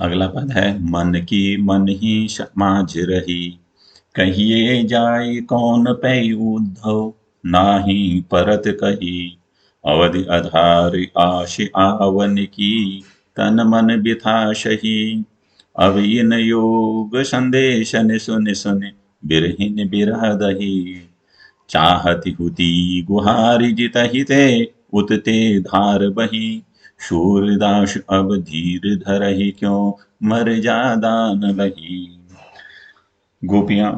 अगला पद है, मन की मन ही माझ रही, कहिए जाय कौन पै उद्धव, नाही परत कही, अवधि आधार आश आवन की, तन मन बिथा सही, अब इन योग संदेशन सुन सुन, बिरहिन बिरह दही, चाहति हुती गुहारि जित हिते, उतते धार बही, शूरदास अब धीर धरहि क्यों, मर जादा न लही। गोपियां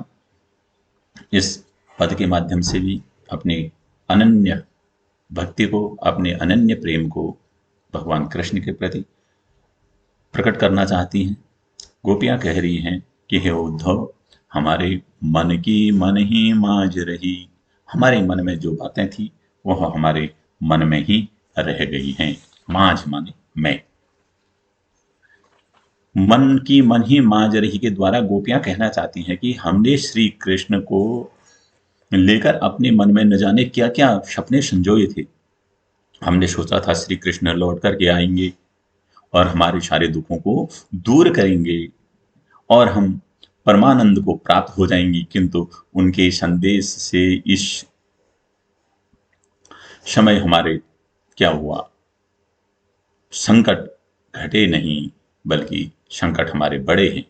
इस पद के माध्यम से भी अपनी अनन्य भक्ति को, अपने अनन्य प्रेम को भगवान कृष्ण के प्रति प्रकट करना चाहती हैं। गोपियां कह रही हैं कि हे उद्धव, हमारे मन की मन ही माज रही, हमारे मन में जो बातें थी वह हमारे मन में ही रह गई हैं। माज माने मैं। मन की मन ही माज रही के द्वारा गोपियां कहना चाहती हैं कि हमने श्री कृष्ण को लेकर अपने मन में न जाने क्या क्या सपने संजोए थे। हमने सोचा था श्री कृष्ण लौट करके आएंगे और हमारे सारे दुखों को दूर करेंगे और हम परमानंद को प्राप्त हो जाएंगी, किंतु उनके संदेश से इस समय हमारे क्या हुआ, संकट घटे नहीं बल्कि संकट हमारे बढ़े हैं।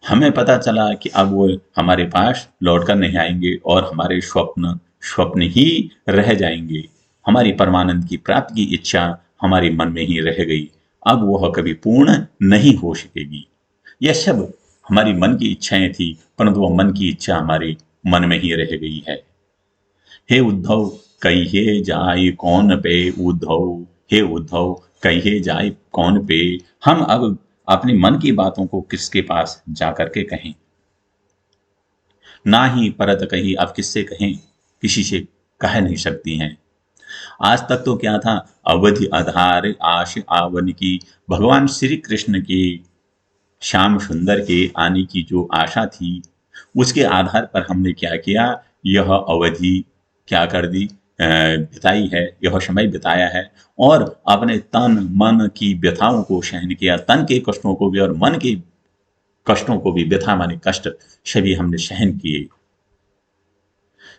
हमें पता चला कि अब वो हमारे पास लौटकर नहीं आएंगे और हमारे स्वप्न स्वप्न ही रह जाएंगे। हमारी परमानंद की प्राप्ति की इच्छा हमारे मन में ही रह गई, अब वह कभी पूर्ण नहीं हो सकेगी। यह सब हमारी मन की इच्छाएं थी, परंतु वह मन की इच्छा हमारे मन में ही रह गई है। हे उद्धव कहिए जाय कौन पे उद्धव, हे उद्धव कहिए जाय कौन पे, हम अब अपने मन की बातों को किसके पास जाकर के कहें। ना ही परत कही, अब किससे कहें, किसी से कह नहीं सकती हैं। आज तक तो क्या था, अवधि आधार आश आवन की, भगवान श्री कृष्ण के श्याम सुंदर के आने की जो आशा थी उसके आधार पर हमने क्या किया, यह अवधि क्या कर दी, बिताई है, यह समय बिताया है और अपने तन मन की व्यथाओं को सहन किया, तन के कष्टों को भी और मन के कष्टों को भी, व्यथा माने कष्ट सभी हमने सहन किए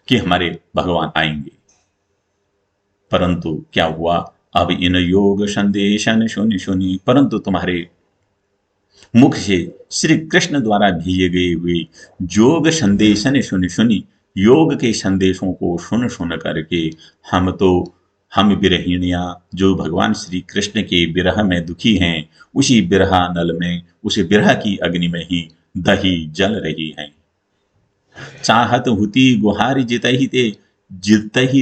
कि हमारे भगवान आएंगे। परंतु क्या हुआ, अब इन योग संदेशन सुनी सुनी, परंतु तुम्हारे मुख से श्री कृष्ण द्वारा भेजे गए हुए योग संदेशन सुनी सुनी, योग के संदेशों को सुन सुन करके हम विरहिणियां जो भगवान श्री कृष्ण के विरह में दुखी हैं, उसी विरहा नल में, उसी विरह की अग्नि में ही दही जल रही हैं। चाहत हुती गुहारी जितही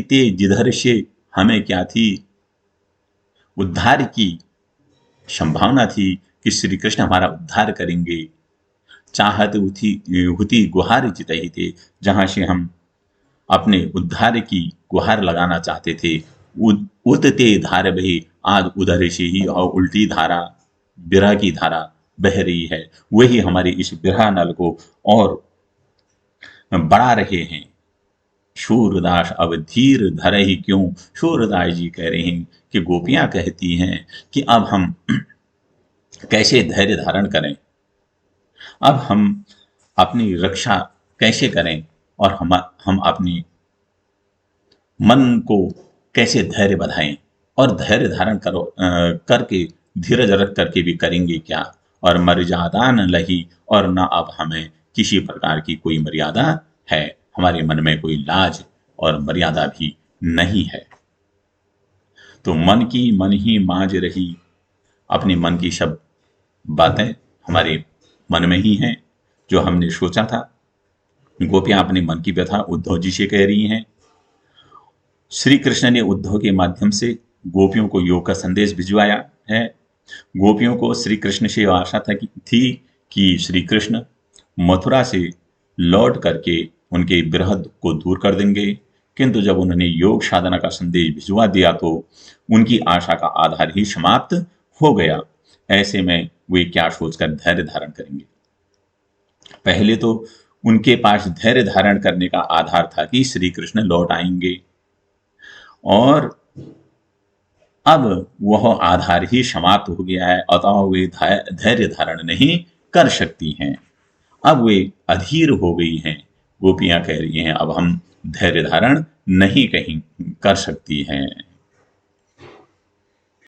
ते जिधर से, हमें क्या थी, उद्धार की संभावना थी कि श्री कृष्ण हमारा उद्धार करेंगे। चाहत हुती गुहार जितही थे, जहां से हम अपने उद्धार की गुहार लगाना चाहते थे, उतते धार बही, आज उधर से ही और उल्टी धारा, विरह की धारा बह रही है। वही हमारे इस विरह नल को और बढ़ा रहे हैं। सूरदास अब धीर धर ही क्यों, सूरदास जी कह रहे हैं कि गोपियां कहती हैं कि अब हम कैसे धैर्य धारण करें, अब हम अपनी रक्षा कैसे करें और हम अपनी मन को कैसे धैर्य बढ़ाएं और धैर्य धारण करके धीरज रख करके भी करेंगे क्या, और मर्यादा न लही, और न अब हमें किसी प्रकार की कोई मर्यादा है, हमारे मन में कोई लाज और मर्यादा भी नहीं है। तो मन की मन ही माज रही, अपने मन की सब बातें हमारे मन में ही हैं, जो हमने सोचा था। गोपियां अपने मन की व्यथा उद्धव जी से कह रही हैं। श्री कृष्ण ने उद्धव के माध्यम से गोपियों को योग का संदेश भिजवाया है। गोपियों को श्री कृष्ण से आशा थी कि श्री कृष्ण मथुरा से लौट करके उनके विरह को दूर कर देंगे, किंतु जब उन्होंने योग साधना का संदेश भिजवा दिया तो उनकी आशा का आधार ही समाप्त हो गया। ऐसे में वे क्या सोचकर धैर्य धारण करेंगे। पहले तो उनके पास धैर्य धारण करने का आधार था कि श्री कृष्ण लौट आएंगे और अब वह आधार ही समाप्त हो गया है, अतः वे धैर्य धारण नहीं कर सकती हैं। अब वे अधीर हो गई हैं। गोपियां कह रही हैं अब हम धैर्य धारण नहीं कहीं कर सकती हैं।